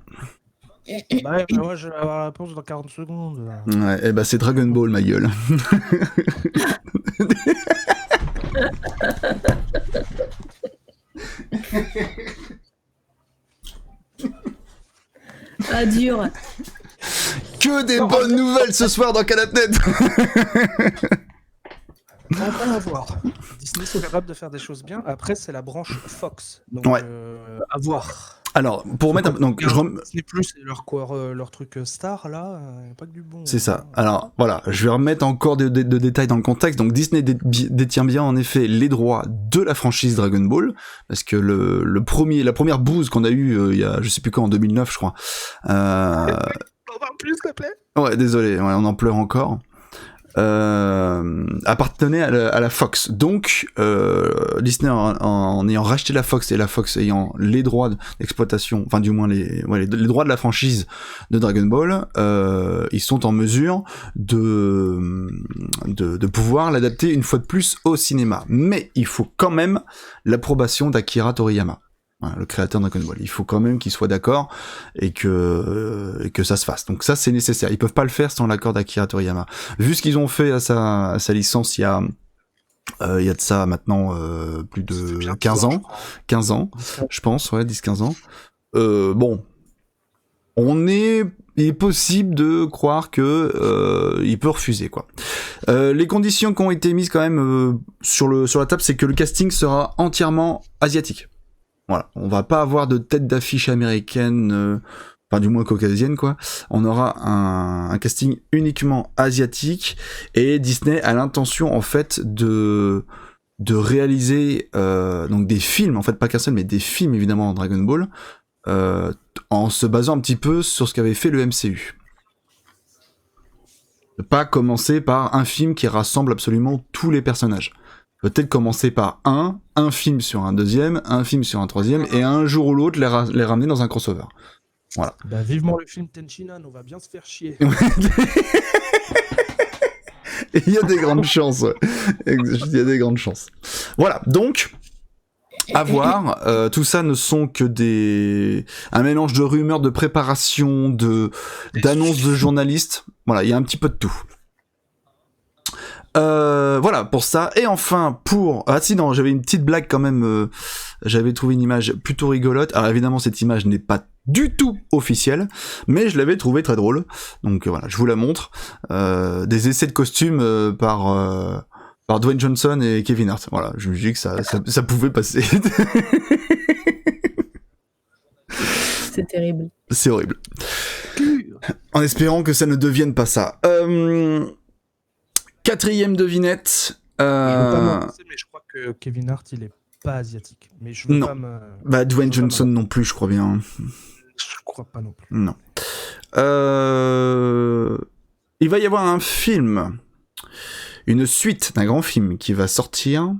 Bah ouais, mais moi je vais avoir la réponse dans 40 secondes. Ouais, et bah c'est Dragon Ball, ma gueule. Ah, dur. Que des bonnes nouvelles ce soir dans Canapnet. On va pas voir. Disney c'est capable de faire des choses bien. Après c'est la branche Fox. Donc Ouais. à voir. Alors, pour mettre donc Disney Plus et leur truc star là, y a pas que du bon. c'est ça. Alors voilà, je vais remettre encore de détails dans le contexte. Donc Disney détient bien en effet les droits de la franchise Dragon Ball, parce que la première bouse qu'on a eue il y a je sais plus quand, en 2009 je crois. On va voir plus s'il te plaît. Ouais, désolé, ouais, on en pleure encore. Appartenait à la Fox. Donc, Disney en ayant racheté la Fox et la Fox ayant les droits d'exploitation, enfin du moins les droits de la franchise de Dragon Ball, ils sont en mesure de pouvoir l'adapter une fois de plus au cinéma. Mais il faut quand même l'approbation d'Akira Toriyama. Voilà, le créateur de Dragon Ball. Il faut quand même qu'il soit d'accord et que ça se fasse. Donc ça, c'est nécessaire. Ils peuvent pas le faire sans l'accord d'Akira Toriyama. Vu ce qu'ils ont fait à sa licence il y a de ça maintenant plus de 15 ans. 15 ans, je pense, ouais, 10-15 ans. Bon. Il est possible de croire que il peut refuser, quoi. Les conditions qui ont été mises quand même sur la table, c'est que le casting sera entièrement asiatique. Voilà, on va pas avoir de tête d'affiche américaine, enfin du moins caucasienne quoi. On aura un casting uniquement asiatique et Disney a l'intention en fait de réaliser donc des films, en fait pas qu'un seul mais des films évidemment en Dragon Ball, en se basant un petit peu sur ce qu'avait fait le MCU. Ne pas commencer par un film qui rassemble absolument tous les personnages. Peut-être commencer par un film sur un deuxième, un film sur un troisième, et un jour ou l'autre les ramener dans un crossover. Voilà. Bah vivement le film Tenchinan, on va bien se faire chier. Il y a des grandes chances. Ouais. Il y a des grandes chances. Voilà, donc, à voir. Tout ça ne sont que un mélange de rumeurs, de préparation, d'annonces de journalistes. Voilà, il y a un petit peu de tout. Voilà pour ça. Et enfin j'avais une petite blague quand même. J'avais trouvé une image plutôt rigolote. Alors évidemment cette image n'est pas du tout officielle, mais je l'avais trouvée très drôle. Donc voilà, je vous la montre. Des essais de costumes par Dwayne Johnson et Kevin Hart. Voilà, je me dis que ça pouvait passer. C'est terrible. C'est horrible. En espérant que ça ne devienne pas ça. Quatrième devinette. Je veux pas m'avancer, mais je crois que Kevin Hart il est pas asiatique. Mais je veux Non. pas me. Bah Dwayne Johnson non plus, je crois bien. Je crois pas non plus. Non. Il va y avoir un film, une suite d'un grand film qui va sortir.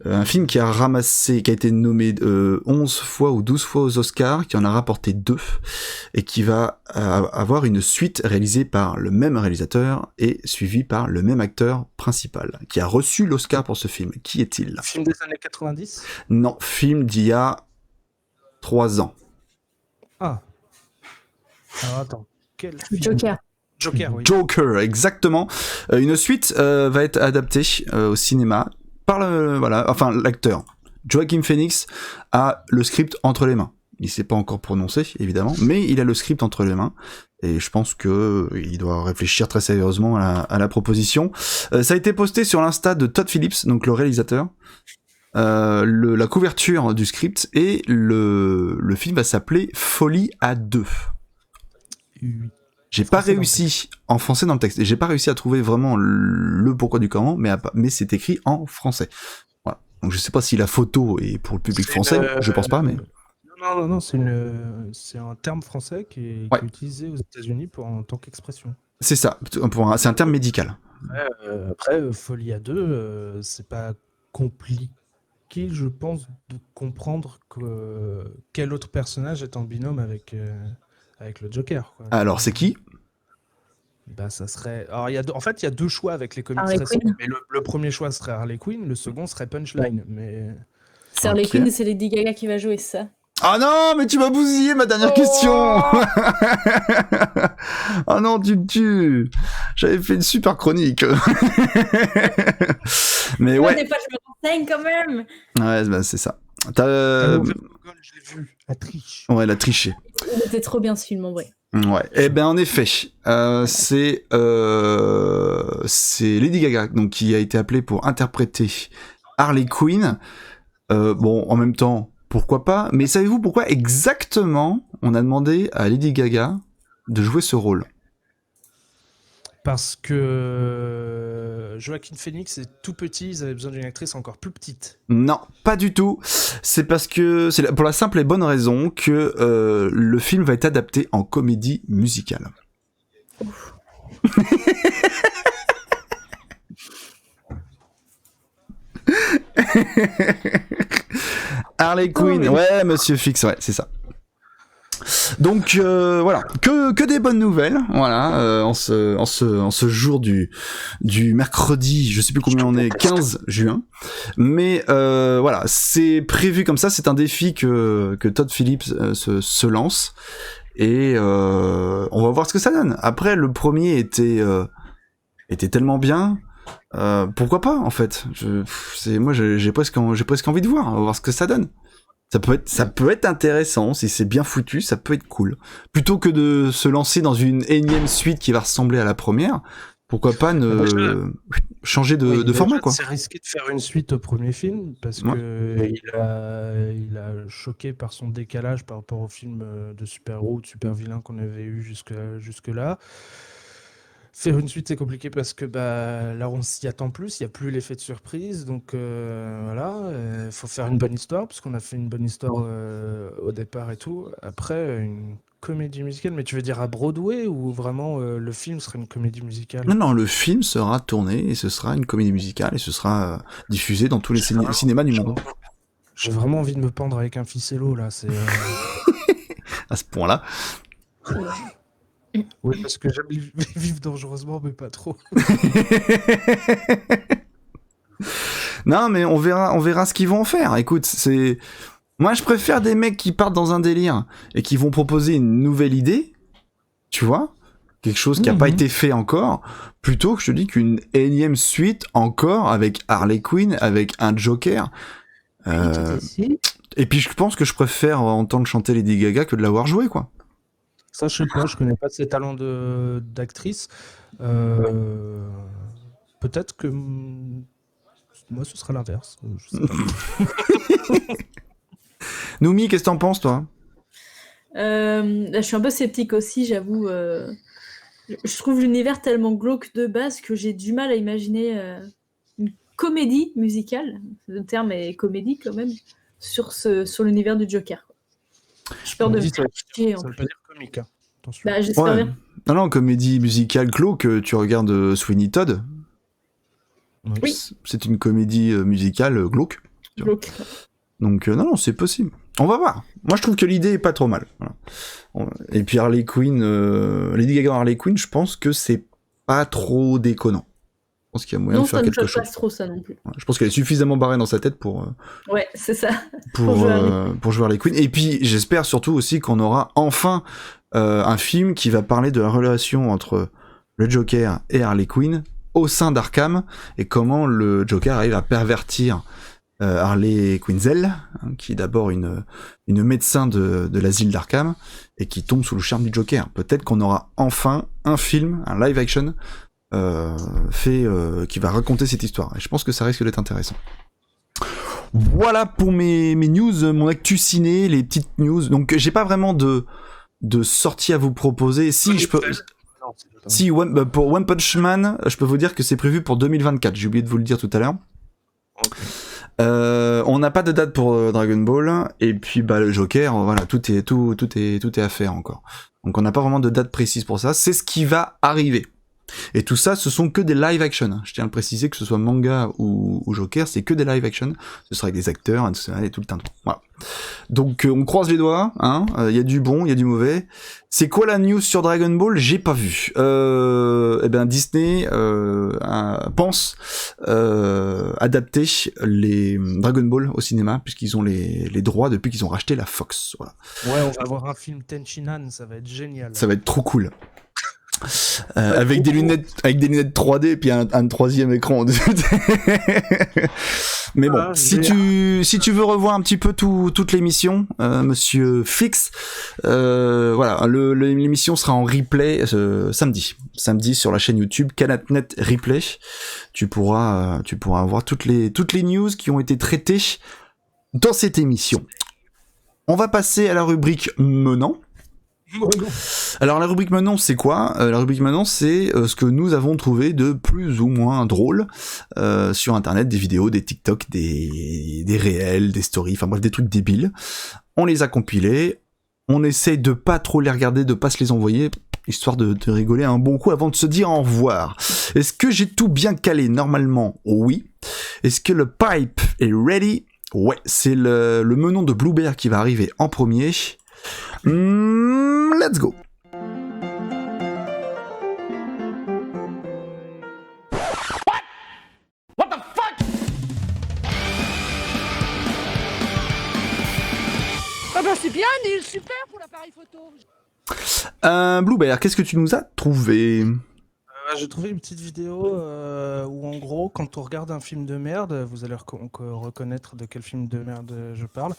Un film qui a été nommé 11 fois ou 12 fois aux Oscars, qui en a rapporté 2, et qui va avoir une suite réalisée par le même réalisateur et suivie par le même acteur principal, qui a reçu l'Oscar pour ce film. Qui est-il ? Film des années 90 ? Non, film d'il y a 3 ans. Ah. Alors attends. Quel film ? Joker. Joker, oui. Joker, exactement. Une suite va être adaptée au cinéma par l'acteur. Joaquin Phoenix a le script entre les mains. Il s'est pas encore prononcé, évidemment, mais il a le script entre les mains. Et je pense que il doit réfléchir très sérieusement à la proposition. Ça a été posté sur l'Insta de Todd Phillips, donc le réalisateur. la couverture du script et le film va s'appeler Folie à deux. Oui. J'ai pas Français dans le réussi en français dans le texte et j'ai pas réussi à trouver vraiment le pourquoi du comment, mais c'est écrit en français. Voilà. Donc je sais pas si la photo est pour le public français, je pense pas, mais Non, c'est un terme français qui est Ouais. utilisé aux États-Unis en tant qu'expression. c'est ça. C'est un terme médical. Après, Folie à deux, c'est pas compliqué, je pense, de comprendre quel autre personnage est en binôme avec le Joker, quoi. Alors c'est qui? Bah, ça serait. Alors, en fait, il y a deux choix avec les comics Harley récents. Quinn. Mais le premier choix serait Harley Quinn, le second serait Punchline. Mais C'est Harley Ok. Quinn et c'est Lady Gaga qui va jouer ça. Ah non, mais tu m'as bousillé ma dernière Oh question. Ah non, tu me tues. J'avais fait une super chronique. Mais Moi, ouais, des fois, je me renseigne quand même. ouais, bah, c'est ça. T'as, Google, je l'ai vu. La triche. ouais, la triché. Il était trop bien ce film en vrai. Ouais. Eh ben en effet, c'est Lady Gaga donc qui a été appelée pour interpréter Harley Quinn. Bon, en même temps, pourquoi pas? Mais savez-vous pourquoi exactement on a demandé à Lady Gaga de jouer ce rôle? Parce que Joaquin Phoenix est tout petit, ils avaient besoin d'une actrice encore plus petite. Non, pas du tout. C'est parce que c'est pour la simple et bonne raison que le film va être adapté en comédie musicale. Harley Quinn, ouais, Monsieur Fix, ouais, c'est ça. Donc voilà, que des bonnes nouvelles, voilà, en ce jour du mercredi, je sais plus combien on est, 15 juin. Mais voilà, c'est prévu comme ça, c'est un défi que Todd Phillips se lance et on va voir ce que ça donne. Après, le premier était tellement bien. Pourquoi pas en fait? Moi j'ai presque envie de voir, on va voir ce que ça donne. Ça peut être intéressant si c'est bien foutu, ça peut être cool. Plutôt que de se lancer dans une énième suite qui va ressembler à la première, pourquoi pas changer de format quoi. C'est risqué de faire une suite au premier film parce que il a choqué par son décalage par rapport au film de super-héros ou de super-vilain qu'on avait eu jusque-là. Faire une suite, c'est compliqué parce que là, on s'y attend plus, il n'y a plus l'effet de surprise. Donc voilà, il faut faire une bonne histoire, parce qu'on a fait une bonne histoire au départ et tout. Après, une comédie musicale, mais tu veux dire à Broadway ou vraiment le film serait une comédie musicale? Non, le film sera tourné et ce sera une comédie musicale et ce sera diffusé dans tous les cinémas du monde. J'ai vraiment envie de me pendre avec un ficello là. C'est à ce point-là. Oui, parce que j'aime vivre dangereusement, mais pas trop. Non, mais on verra ce qu'ils vont en faire. Écoute, moi je préfère des mecs qui partent dans un délire et qui vont proposer une nouvelle idée, tu vois, quelque chose qui n'a pas été fait encore, plutôt que je te dis qu'une énième suite encore avec Harley Quinn, avec un Joker. Et puis je pense que je préfère entendre chanter Lady Gaga que de l'avoir joué, quoi. Ça, je sais pas, je connais pas ses talents d'actrice. Peut-être que moi, ce sera l'inverse. Je sais pas. Noumi, qu'est-ce que t'en penses, toi? Je suis un peu sceptique aussi, j'avoue. Je trouve l'univers tellement glauque de base que j'ai du mal à imaginer une comédie musicale, le terme est comédie quand même, sur l'univers du Joker. J'ai peur de me faire chier en Ça veut plus. pas dire comique, hein. Attention. Bah, j'espère bien. Non, comédie musicale glauque, tu regardes Sweeney Todd. Oui. C'est une comédie musicale glauque. Glauque. Donc non, c'est possible. On va voir. Moi, je trouve que l'idée est pas trop mal. Voilà. Et puis Harley Quinn, Lady Gaga Harley Quinn, je pense que c'est pas trop déconnant. Je pense qu'il y a moyen Non, de faire ça ne quelque choque chose. pas trop ça non plus. Je pense qu'elle est suffisamment barrée dans sa tête pour Ouais, c'est ça. jouer Harley Quinn. Et puis j'espère surtout aussi qu'on aura enfin un film qui va parler de la relation entre le Joker et Harley Quinn au sein d'Arkham et comment le Joker arrive à pervertir Harley Quinzel, hein, qui est d'abord une médecin de l'asile d'Arkham et qui tombe sous le charme du Joker. Peut-être qu'on aura enfin un film, un live action qui va raconter cette histoire. Et je pense que ça risque d'être intéressant. Voilà pour mes news, mon actu ciné, les petites news. Donc j'ai pas vraiment de sortie à vous proposer. Si je peux, si pour One Punch Man, je peux vous dire que c'est prévu pour 2024. J'ai oublié de vous le dire tout à l'heure. On n'a pas de date pour Dragon Ball et puis le Joker, voilà, tout est à faire encore. Donc on n'a pas vraiment de date précise pour ça. C'est ce qui va arriver. Et tout ça, ce sont que des live action. Je tiens à le préciser, que ce soit manga ou Joker, c'est que des live action. Ce sera avec des acteurs et tout le temps. Voilà. Donc on croise les doigts, hein. Y a du bon, il y a du mauvais. C'est quoi la news sur Dragon Ball? J'ai pas vu. Disney pense adapter les Dragon Ball au cinéma puisqu'ils ont les droits depuis qu'ils ont racheté la Fox. Voilà. Ouais, on va avoir un film Tenchinan, ça va être génial. Ça va être trop cool. Avec des lunettes 3D et puis un troisième écran. Mais bon, si tu veux revoir un petit peu toute l'émission, Monsieur Fix, voilà, l'émission sera en replay samedi sur la chaîne YouTube CanapNet Replay. Tu pourras voir toutes les news qui ont été traitées dans cette émission. On va passer à la rubrique menant. Alors la rubrique maintenant c'est quoi? La rubrique maintenant c'est ce que nous avons trouvé de plus ou moins drôle sur internet, des vidéos, des TikTok, des réels, des stories, enfin bref des trucs débiles. On les a compilés, on essaie de pas trop les regarder, de pas se les envoyer, histoire de rigoler un bon coup avant de se dire au revoir. Est-ce que j'ai tout bien calé? Normalement oui. Est-ce que le pipe est ready? Ouais, c'est le menon de Blue Bear qui va arriver en premier. Let's go. What the fuck? Ah bah c'est bien, Neil, super pour l'appareil photo. Blue Bear, qu'est-ce que tu nous as trouvé? J'ai trouvé une petite vidéo où en gros, quand on regarde un film de merde, vous allez reconnaître de quel film de merde je parle.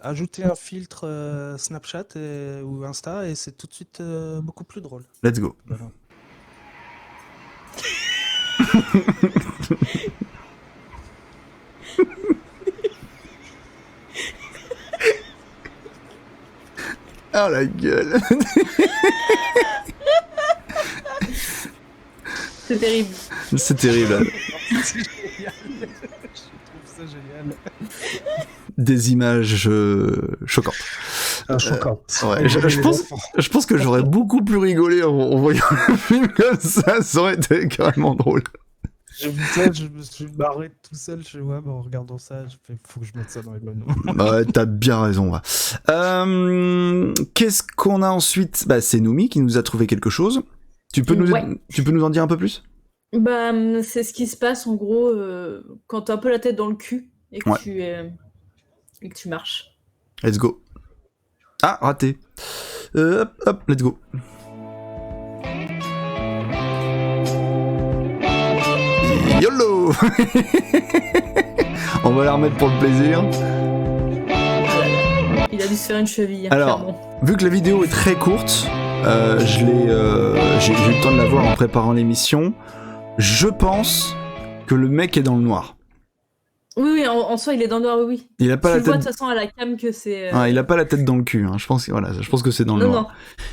Ajouter un filtre Snapchat ou Insta et c'est tout de suite beaucoup plus drôle. Let's go. Voilà. Oh la gueule. C'est terrible. C'est terrible. C'est génial. Je trouve ça génial. Des images choquantes. Choquant. Ouais, je pense que j'aurais beaucoup plus rigolé en voyant le film comme ça aurait été carrément drôle. J'ai vu ça, je me suis barré tout seul chez moi en regardant ça. Je fais, faut que je mette ça dans les menus. Ouais, t'as bien raison. Ouais. Qu'est-ce qu'on a ensuite? C'est Noumi qui nous a trouvé quelque chose. Tu peux nous en dire un peu plus? C'est ce qui se passe en gros quand t'as un peu la tête dans le cul et que, tu marches. Let's go. Ah, raté. Hop, let's go. YOLO. On va la remettre pour le plaisir. Il a dû se faire une cheville. Alors, clairement. Vu que la vidéo est très courte, j'ai eu le temps de la voir en préparant l'émission. Je pense que le mec est dans le noir. Oui, en soi, il est dans le noir, oui. Il a pas tu la vois tête. de toute façon à la cam que c'est. Il a pas la tête dans le cul. Hein. Je pense que c'est dans le noir. Non.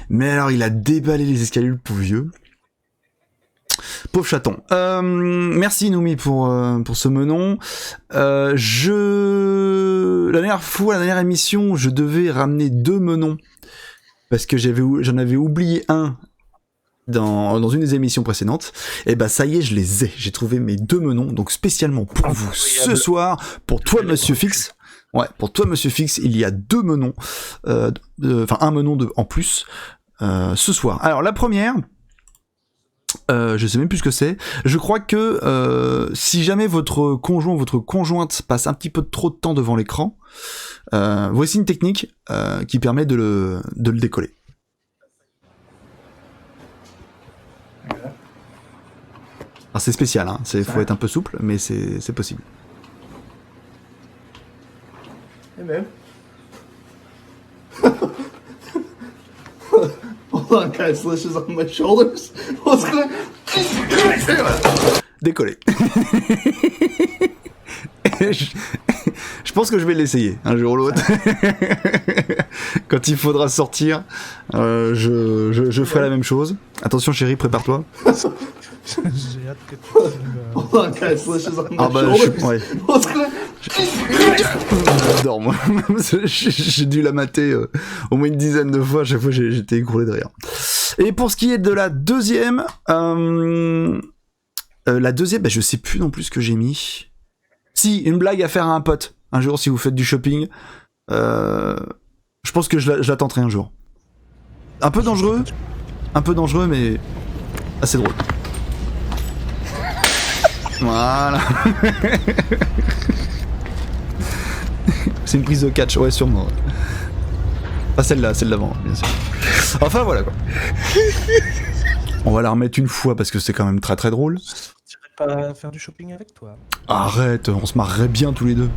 Mais alors, il a déballé les escaliers, le pauvre vieux. Pauvre chaton. Merci Noumi pour ce menon. La dernière émission, je devais ramener 2 menons parce que j'en avais oublié un dans une des émissions précédentes. Et ça y est, je les ai. J'ai trouvé mes 2 menons, donc spécialement pour vous ce soir, pour toi Monsieur Fix. Ouais, pour toi Monsieur Fix, il y a 2 menons, enfin un menon en plus ce soir. Alors la première. Je sais même plus ce que c'est. Je crois que si jamais votre conjoint ou votre conjointe passe un petit peu trop de temps devant l'écran, voici une technique qui permet de le décoller. Alors c'est spécial, hein. Faut être un peu souple, mais c'est possible. Hey man. Hold on, guys. This is on my shoulders. What's going? décoller. Et je pense que je vais l'essayer un jour ou l'autre. Quand il faudra sortir, je ferai la même chose. Attention chérie, prépare-toi. J'ai hâte que tu filmes. Ah bah ouais. J'adore moi. J'ai dû la mater au moins une dizaine de fois. À chaque fois j'étais écroulé de rire. Et pour ce qui est de la deuxième, bah, je sais plus non plus ce que j'ai mis. Si, une blague à faire à un pote. Un jour, si vous faites du shopping, je pense que je la tenterai un jour. Un peu dangereux, mais assez drôle. Voilà. C'est une prise de catch, ouais, sûrement. Ouais. Pas celle-là, celle d'avant, bien sûr. Enfin, voilà quoi. On va la remettre une fois parce que c'est quand même très très drôle. J'irai pas faire du shopping avec toi. Arrête, on se marrerait bien tous les deux.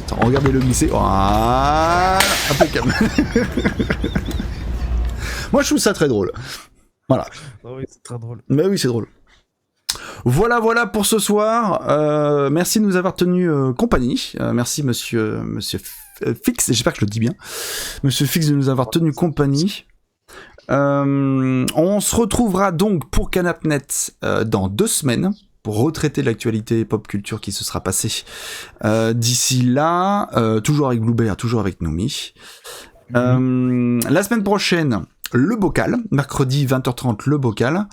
Attends, regardez-le glisser. Voilà, impeccable. Moi, je trouve ça très drôle. Voilà. Oh oui, c'est très drôle. Mais oui, c'est drôle. Voilà pour ce soir. Merci de nous avoir tenu compagnie. Merci monsieur Fix, j'espère que je le dis bien. Monsieur Fix de nous avoir tenu compagnie. On se retrouvera donc pour Canapnet dans 2 semaines pour retraiter l'actualité pop culture qui se sera passée d'ici là, toujours avec Bluebear, toujours avec Noumi. La semaine prochaine, le bocal, mercredi 20h30, le bocal.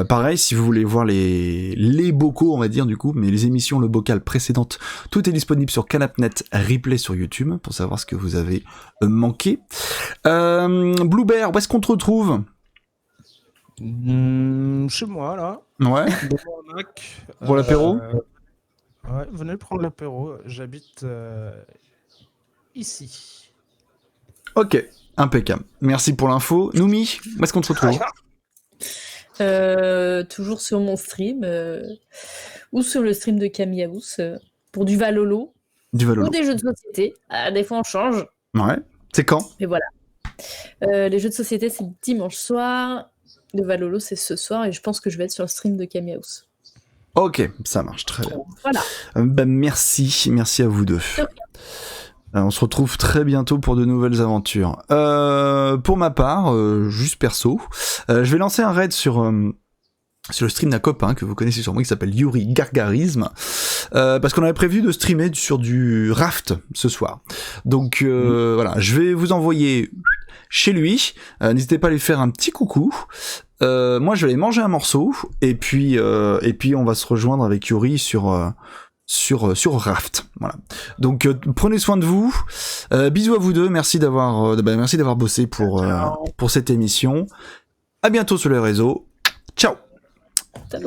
Pareil, si vous voulez voir les bocaux, on va dire du coup, mais les émissions, le bocal précédentes, tout est disponible sur Canapnet replay sur YouTube pour savoir ce que vous avez manqué. Bluebear, où est-ce qu'on te retrouve? Chez moi là. Ouais. Devant un Mac. Pour l'apéro. Ouais, venez prendre l'apéro. J'habite ici. Ok, impeccable. Merci pour l'info. Noumi, où est-ce qu'on te retrouve? Toujours sur mon stream ou sur le stream de Camille House pour du Valolo Du Valolo. ou des jeux de société. Des fois on change, Ouais. C'est quand? mais voilà. Les jeux de société c'est dimanche soir, le Valolo c'est ce soir et je pense que je vais être sur le stream de Camille House. Ok, ça marche très bien. Voilà. Merci à vous deux. On se retrouve très bientôt pour de nouvelles aventures. Pour ma part, juste perso, je vais lancer un raid sur le stream d'un copain que vous connaissez sûrement qui s'appelle Yuri Gargarisme, parce qu'on avait prévu de streamer sur du raft ce soir. Donc voilà, je vais vous envoyer chez lui. N'hésitez pas à lui faire un petit coucou. Moi, je vais aller manger un morceau et puis on va se rejoindre avec Yuri sur Raft, voilà. Donc prenez soin de vous. Bisous à vous deux. Merci d'avoir bossé pour cette émission. À bientôt sur les réseaux. Ciao. Salut.